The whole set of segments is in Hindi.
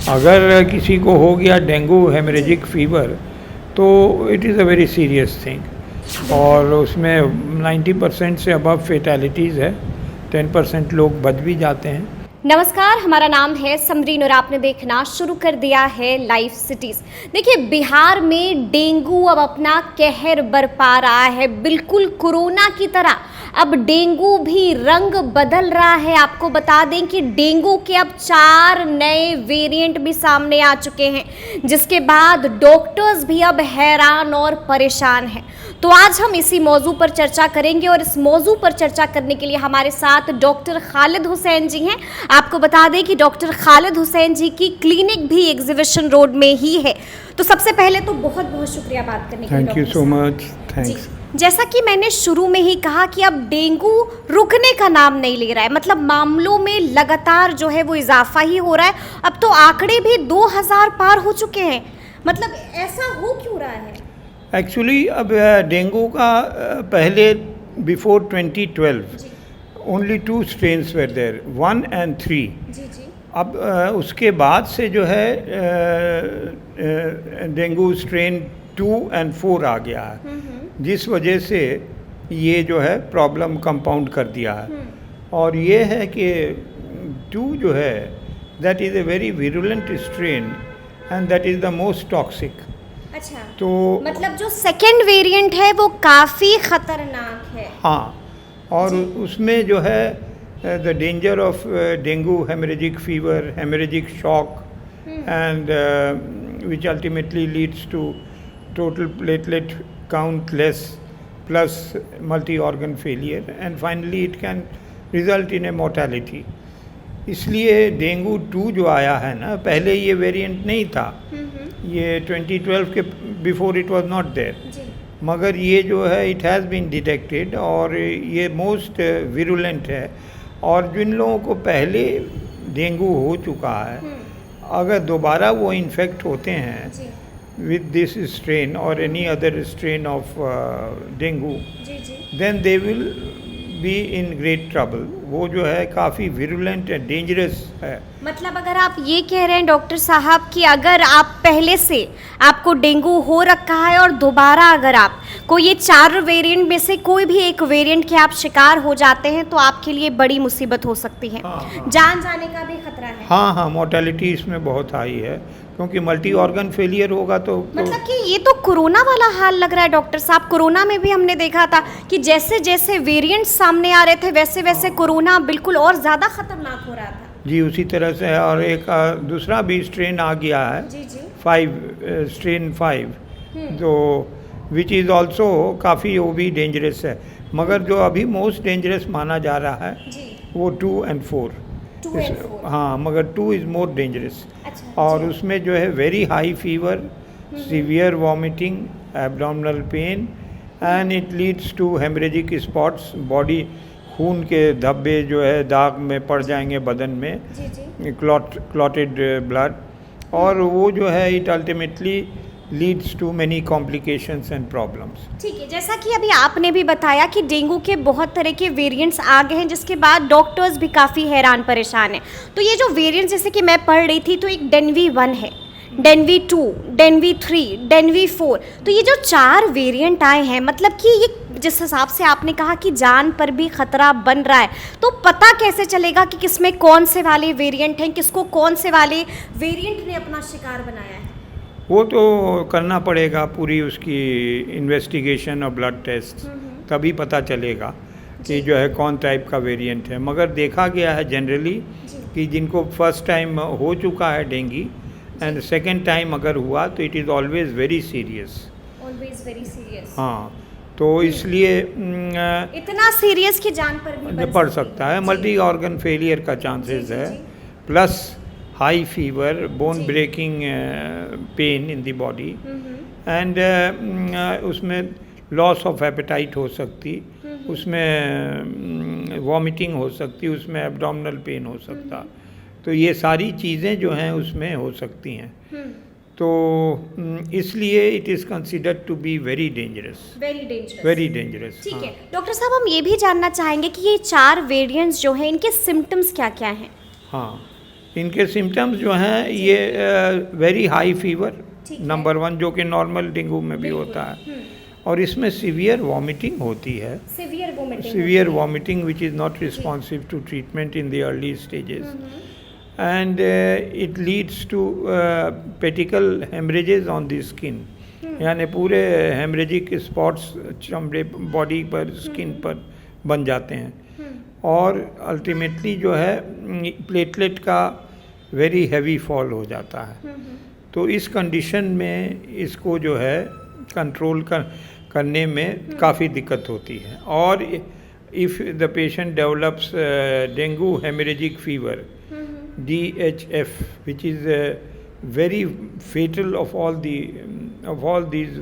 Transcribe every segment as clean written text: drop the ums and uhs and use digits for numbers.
अगर किसी को हो गया डेंगू हेमरेजिक फीवर तो it is a very serious thing और उसमें 90% से अबव फेटैलिटीज़ है, 10% लोग बच भी जाते हैं। नमस्कार, हमारा नाम है समरीन और आपने देखना शुरू कर दिया है लाइफ सिटीज़। देखिए, बिहार में डेंगू अब अपना कहर बरपा रहा है। बिल्कुल कोरोना की तरह अब डेंगू भी रंग बदल रहा है। आपको बता दें कि डेंगू के अब 4 नए वेरिएंट भी सामने आ चुके हैं, जिसके बाद डॉक्टर्स भी अब हैरान और परेशान हैं। तो आज हम इसी मौजू पर चर्चा करेंगे और इस मौजू पर चर्चा करने के लिए हमारे साथ डॉक्टर खालिद हुसैन जी हैं। आपको बता दें कि डॉक्टर खालिद हुसैन जी की क्लिनिक भी एग्जीबिशन रोड में ही है। तो सबसे पहले तो बहुत बहुत शुक्रिया बात करने के लिए। Thank you so much. Thanks. जैसा कि मैंने शुरू में ही कहा कि अब डेंगू रुकने का नाम नहीं ले रहा है, मतलब मामलों में लगातार जो है वो इजाफा ही हो रहा है। अब तो आंकड़े भी 2000 पार हो चुके हैं। मतलब ऐसा हो क्यों रहा है? एक्चुअली अब डेंगू का पहले before 2012 only 2 strains were there, 1 and 3। अब उसके बाद से जो है डेंगू स्ट्रेन 2 and 4 आ गया है, जिस वजह से ये जो है प्रॉब्लम कंपाउंड कर दिया है। और ये है कि 2 जो है that is a very virulent strain and that is the most toxic. अच्छा, तो मतलब जो सेकेंड वेरिएंट है वो काफ़ी खतरनाक है। हाँ, और उसमें जो है the danger of dengue haemorrhagic fever, haemorrhagic shock and which ultimately leads to total platelet count less plus multi-organ failure and finally it can result in a mortality। इसलिए डेंगू 2 जो आया है ना, पहले ये वेरिएंट नहीं था, ये 2012 के before it was not there, मगर ये जो है इट हैज़ बीन डिटेक्टेड और ये मोस्ट विरुलेंट है। और जिन लोगों को पहले डेंगू हो चुका है, अगर दोबारा वो इन्फेक्ट होते हैं with this strain or any other strain of dengue, then they will be in great trouble। वो जो है काफ़ी virulent and dangerous है। मतलब अगर आप ये कह रहे हैं डॉक्टर साहब कि अगर आप पहले से आपको डेंगू हो रखा है और दोबारा अगर आप को ये 4 वेरिएंट में से कोई भी एक वेरिएंट के आप शिकार हो जाते हैं तो आपके लिए बड़ी मुसीबत हो सकती है। जान जाने का भी खतरा है। हाँ, मोर्टेलिटी इसमें बहुत हाई है, क्योंकि मल्टी ऑर्गन फेलियर होगा तो मतलब कि ये तो कोरोना वाला हाल लग रहा है डॉक्टर साहब। कोरोना में भी हमने देखा था कि जैसे जैसे वेरिएंट सामने आ रहे थे वैसे वैसे कोरोना बिल्कुल और ज़्यादा खतरनाक हो रहा था। जी, उसी तरह से है। और एक दूसरा भी स्ट्रेन आ गया है, 5 स्ट्रेन 5, जो विच इज़ ऑल्सो काफ़ी वो भी डेंजरस है, मगर जो अभी मोस्ट डेंजरस माना जा रहा है वो 2 and 4। हाँ, मगर 2 इज़ मोर डेंजरस। और उसमें जो है very high fever, severe vomiting, abdominal pain and it leads to haemorrhagic spots. Body खून के धब्बे जो है दाग में पड़ जाएंगे बदन में, क्लॉटेड ब्लड, और वो जो है it ultimately leads to many complications and problems. ठीक है, जैसा कि अभी आपने भी बताया कि डेंगू के बहुत तरह के वेरिएंट्स आ गए हैं, जिसके बाद डॉक्टर्स भी काफ़ी हैरान परेशान हैं। तो ये जो वेरिएंट्स जैसे कि मैं पढ़ रही थी, तो एक डेनवी 1 है, डेनवी 2, डेनवी 3, डेनवी 4। तो ये जो 4 वेरिएंट आए हैं, मतलब कि ये जिस हिसाब से आपने कहा कि जान पर भी खतरा बन रहा है, तो पता कैसे चलेगा कि किसमें कौन से वाले वेरिएंट हैं, किसको कौन से वाले वेरिएंट ने अपना शिकार बनाया है? वो तो करना पड़ेगा पूरी उसकी इन्वेस्टिगेशन और ब्लड टेस्ट, तभी पता चलेगा कि जो है कौन टाइप का वेरिएंट है। मगर देखा गया है जनरली कि जिनको फर्स्ट टाइम हो चुका है डेंगू एंड सेकेंड टाइम अगर हुआ तो it is always very serious. हाँ, तो इसलिए इतना सीरियस कि जान पर भी पड़ सकता है। मल्टी ऑर्गन फेलियर का चांसेस है, plus high fever, bone breaking pain in the body and उसमें लॉस ऑफ एपेटाइट हो सकती, उसमें वॉमिटिंग हो सकती, उसमें एब्डोमिनल पेन हो सकता। तो ये सारी चीज़ें जो हैं उसमें हो सकती हैं। तो इसलिए it is considered to be very dangerous. Very dangerous. ठीक है डॉक्टर साहब, हम ये भी जानना चाहेंगे कि ये 4 वेरिएंट्स जो हैं इनके सिम्टम्स क्या क्या हैं? हाँ, इनके सिम्टम्स जो हैं ये वेरी हाई फीवर ठीक है। नंबर 1, जो कि नॉर्मल डेंगू में भी होता है, और इसमें सीवियर वॉमिटिंग होती है, severe vomiting, severe vomiting which is not responsive to treatment in the early stages, and it leads to petechial hemorrhages on the skin, यानी पूरे हेमरेजिक स्पॉट्स चमड़े बॉडी पर स्किन पर बन जाते हैं, और अल्टीमेटली जो है प्लेटलेट का वेरी हैवी फॉल हो जाता है। तो इस कंडीशन में इसको जो है कंट्रोल करने में काफ़ी दिक्कत होती है। और if the patient develops dengue haemorrhagic fever DHF, which is very fatal of all these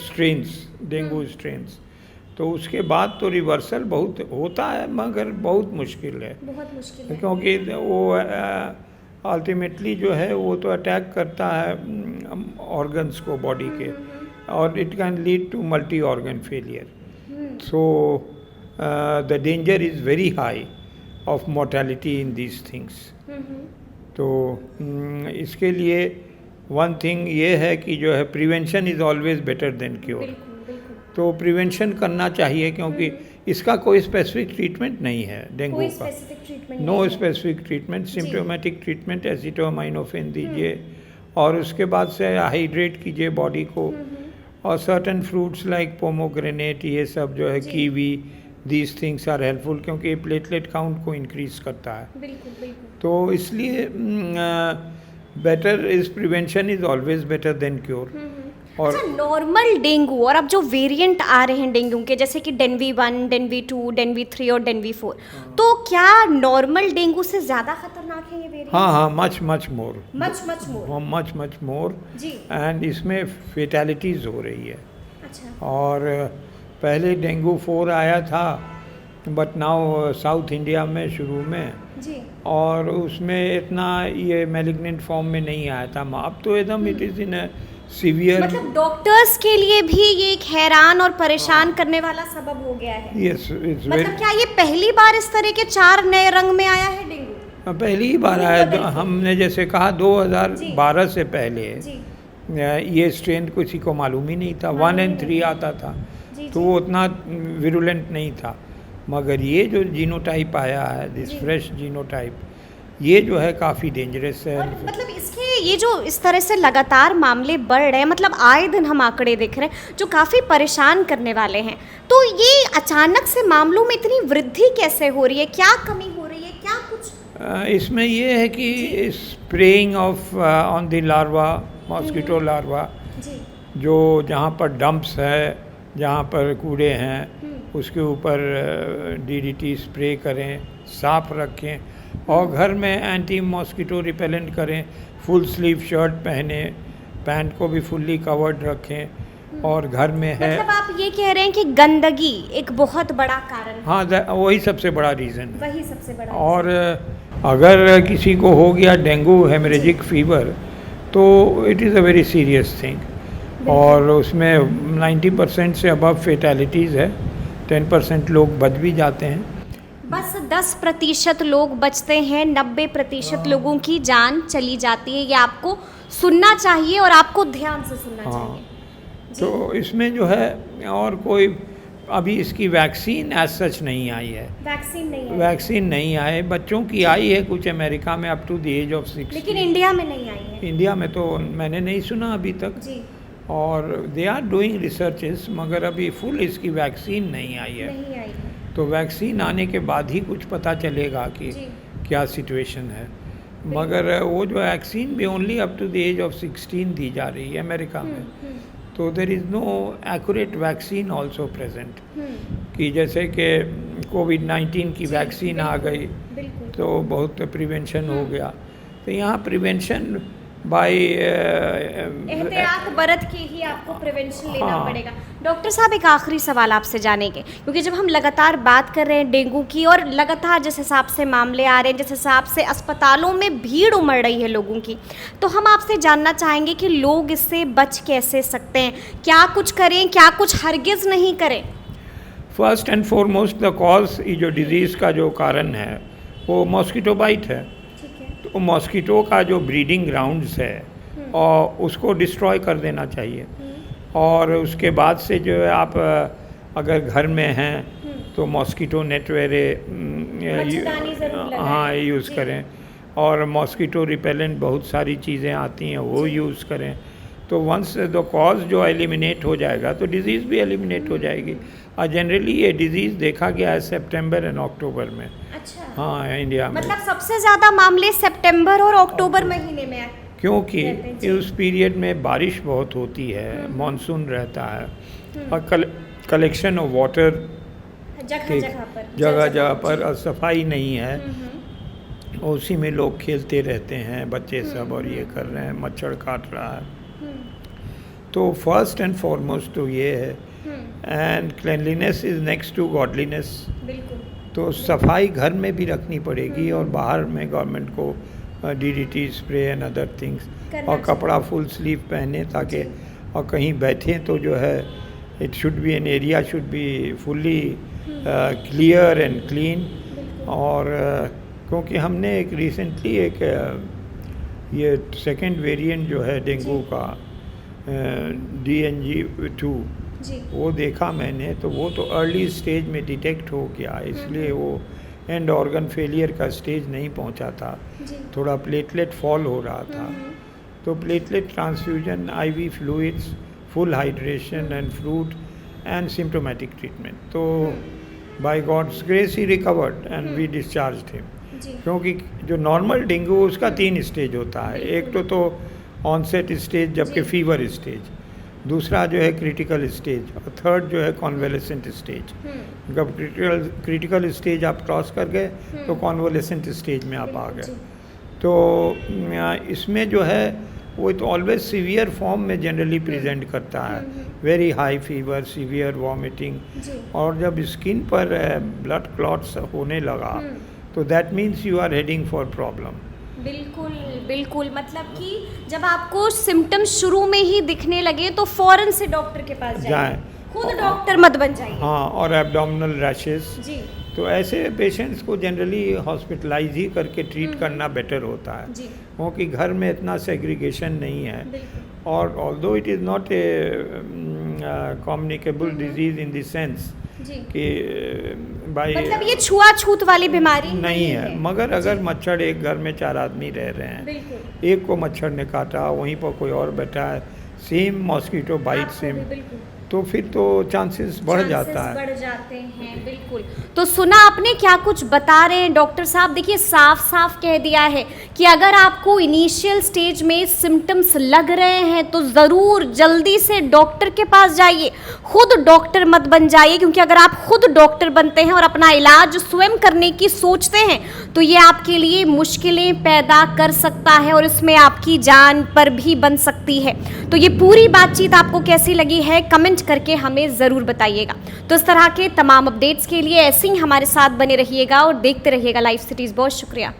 strains, dengue strains, तो उसके बाद तो रिवर्सल बहुत होता है, मगर बहुत मुश्किल है, बहुत मुश्किल है। क्योंकि वो अल्टीमेटली जो है वो तो अटैक करता है ऑर्गन्स को बॉडी के, और it can lead to multi organ failure. So the danger is very high of mortality in these things. तो इसके लिए वन थिंग ये है कि जो है prevention is always better than cure. तो प्रिवेंशन करना चाहिए, क्योंकि इसका कोई स्पेसिफिक ट्रीटमेंट नहीं है डेंगू का, no specific treatment, symptomatic treatment acetaminophen दीजिए, और उसके बाद से हाइड्रेट कीजिए बॉडी को, और सर्टन फ्रूट्स लाइक पोमोग्रेनेट, ये सब जो है kiwi, these things are helpful, क्योंकि ये प्लेटलेट काउंट को इंक्रीज करता है। तो इसलिए better is prevention is always better than cure. और अच्छा, नॉर्मल डेंगू और अब जो वेरिएंट आ रहे हैं डेंगू के, जैसे कि डेनवी 1, डेनवी 2, डेनवी 3 और डेनवी 4, तो क्या नॉर्मल डेंगू से ज्यादा खतरनाक है ये वेरिएंट? हाँ, मच मोर, मच मोर जी। एंड इसमें फेटैलिटीज हो रही है। अच्छा। और पहले डेंगू 4 आया था, बट नाउ साउथ इंडिया में शुरू में जी, और उसमें इतना ये मैलिग्नेंट फॉर्म में नहीं आया था। अब तो एकदम इट इज़ इन सीवियर, मतलब डॉक्टर्स के लिए भी ये एक हैरान और परेशान करने वाला सबब हो गया है। यस, इट्स मतलब क्या ये पहली बार इस तरह के 4 नए रंग में आया है डेंगू? पहली ही बार आया। हमने जैसे कहा 2012 से पहले जी, ये स्ट्रेन किसी को मालूम ही नहीं था। 1 और 3 आता था, तो वो उतना विरुलेंट नहीं था, मगर ये जो जीनोटाइप आया है, दिस फ्रेश जीनोटाइप, ये जो है काफ़ी डेंजरस है। और मतलब इसके ये जो इस तरह से लगातार मामले बढ़ रहे हैं, मतलब आए दिन हम आंकड़े देख रहे हैं जो काफ़ी परेशान करने वाले हैं, तो ये अचानक से मामलों में इतनी वृद्धि कैसे हो रही है? क्या कमी हो रही है? क्या कुछ इसमें ये है कि spraying of on the larva, mosquito larva, जो जहाँ पर डंप्स है, जहाँ पर कूड़े हैं, उसके ऊपर DDT स्प्रे करें, साफ रखें, और घर में एंटी मॉस्किटो रिपेलेंट करें, फुल स्लीव शर्ट पहने, पैंट को भी फुल्ली कवर्ड रखें, और घर में है। मतलब आप ये कह रहे हैं कि गंदगी एक बहुत बड़ा कारण है? हाँ, वही सबसे बड़ा रीज़न है। वही सबसे बड़ा। और अगर किसी को हो गया डेंगू हेमरेजिक फीवर, तो it is a very serious thing, और उसमें 90% से अबव फेटैलिटीज़ है, 10% लोग बच भी जाते हैं। बस 10% लोग बचते हैं, 90% लोगों की जान चली जाती है। ये आपको सुनना चाहिए और आपको ध्यान से सुनना चाहिए। तो इसमें जो है और कोई अभी इसकी वैक्सीन एज सच नहीं आई है। वैक्सीन नहीं आई, बच्चों की आई है कुछ अमेरिका में up to the age of 6, लेकिन इंडिया में नहीं आई है। इंडिया में तो मैंने नहीं सुना अभी तक जी। और दे आर डूइंग रिसर्चेस, मगर अभी फुल इसकी वैक्सीन नहीं आई है। तो वैक्सीन आने के बाद ही कुछ पता चलेगा कि क्या सिचुएशन है। मगर वो जो वैक्सीन भी only up to the age of 16 दी जा रही है अमेरिका में। तो there is no accurate vaccine also present, कि जैसे कि कोविड-19 की वैक्सीन आ गई तो बहुत प्रिवेंशन हो गया। तो यहाँ प्रिवेंशन बाय एहतियात बरत के ही आपको प्रिवेंशन लेना पड़ेगा। डॉक्टर साहब, एक आखिरी सवाल आपसे जानेंगे, क्योंकि जब हम लगातार बात कर रहे हैं डेंगू की और लगातार जिस हिसाब से मामले आ रहे हैं, जिस हिसाब से अस्पतालों में भीड़ उमड़ रही है लोगों की, तो हम आपसे जानना चाहेंगे कि लोग इससे बच कैसे सकते हैं? क्या कुछ करें, क्या कुछ हरगिज़ नहीं करें? First and foremost the cause, ये जो डिजीज़ का जो कारण है वो मॉस्किटो बाइट है। वो मॉस्किटो का जो ब्रीडिंग ग्राउंड्स है और उसको डिस्ट्रॉय कर देना चाहिए। और उसके बाद से जो है आप अगर घर में हैं तो मॉस्किटो नेट मच्छरदानी ज़रूर लगाएं। हाँ यूज़ जी। करें। और मॉस्किटो रिपेलेंट बहुत सारी चीज़ें आती हैं वो यूज़ करें। तो वंस द कॉज जो एलिमिनेट हो जाएगा तो डिजीज़ भी एलिमिनेट हो जाएगी। और जनरली ये डिजीज़ देखा गया है सितंबर एंड अक्टूबर में। अच्छा, हाँ इंडिया में, मतलब सबसे ज्यादा मामले सितंबर और अक्टूबर महीने में रहते क्योंकि हैं, जी। उस पीरियड में बारिश बहुत होती है, मानसून रहता है और कलेक्शन ऑफ वाटर जगह जगह पर जगह जगह पर और सफाई नहीं है। हम्म, और उसी में लोग खेलते रहते हैं बच्चे सब और ये कर रहे हैं, मच्छर काट रहा है। तो फर्स्ट एंड फॉरमोस्ट तो ये है। And cleanliness is next to godliness. बिल्कुल। तो सफाई घर में भी रखनी पड़ेगी और बाहर में गवर्नमेंट को DDT spray and other things करना और कपड़ा फुल स्लीव पहने ताकि और कहीं बैठें तो जो है it should be an area should be fully clear and clean. और क्योंकि हमने एक रिसेंटली एक ये सेकंड वेरिएंट जो है डेंगू का DNG2 जी। वो देखा मैंने, तो वो तो अर्ली स्टेज में डिटेक्ट हो गया, इसलिए वो एंड ऑर्गन फेलियर का स्टेज नहीं पहुंचा था। जी। थोड़ा प्लेटलेट फॉल हो रहा था। तो platelet transfusion, IV fluids, full hydration and fruit and symptomatic treatment. तो by God's grace he recovered and we discharged him. जी। क्योंकि जो नॉर्मल डेंगू उसका 3 स्टेज होता है। एक तो ऑनसेट स्टेज जबकि जी। फीवर स्टेज, दूसरा जो है क्रिटिकल स्टेज और थर्ड जो है कॉन्वेलेसेंट स्टेज। जब क्रिटिकल स्टेज आप क्रॉस कर गए तो कॉन्वेलेसेंट स्टेज में आप आ गए। तो इसमें जो है वो तो ऑलवेज सीवियर फॉर्म में जनरली प्रेजेंट करता है, very high fever, severe vomiting. जी। और जब स्किन पर ब्लड क्लॉट्स होने लगा तो that means you are heading for problem. बिल्कुल बिल्कुल, मतलब कि जब आपको सिम्टम्स शुरू में ही दिखने लगे तो फौरन से डॉक्टर के पास जाएं। खुद डॉक्टर मत बन जाइए। हाँ, और एब्डोमिनल रैशेस। जी। तो ऐसे पेशेंट्स को जनरली हॉस्पिटलाइज ही करके ट्रीट करना बेटर होता है, जी। क्योंकि घर में इतना सेग्रीगेशन नहीं है। बिल्कुल। और although it is not a communicable disease in the sense जी। कि बाई मतलब ये छुआछूत वाली बीमारी नहीं है। मगर अगर मच्छर एक घर में 4 आदमी रह रहे हैं, बिल्कुल। एक को मच्छर ने काटा, वहीं पर कोई और बैठा है, सेम मॉस्किटो बाइट सेम, बिल्कुल तो फिर तो चांसेस बढ़ जाता है। बढ़ जाते हैं। बिल्कुल। तो सुना आपने क्या कुछ बता रहे हैं डॉक्टर साहब। देखिए साफ साफ कह दिया है कि अगर आपको इनिशियल स्टेज में सिम्टम्स लग रहे हैं तो ज़रूर जल्दी से डॉक्टर के पास जाइए। खुद डॉक्टर मत बन जाइए, क्योंकि अगर आप खुद डॉक्टर बनते हैं और अपना इलाज स्वयं करने की सोचते हैं तो ये आपके लिए मुश्किलें पैदा कर सकता है और इसमें आपकी जान पर भी बन सकती है। तो ये पूरी बातचीत आपको कैसी लगी है कमेंट करके हमें ज़रूर बताइएगा। तो इस तरह के तमाम अपडेट्स के लिए ऐसे ही हमारे साथ बने रहिएगा और देखते रहिएगा लाइव सिटीज़। बहुत शुक्रिया।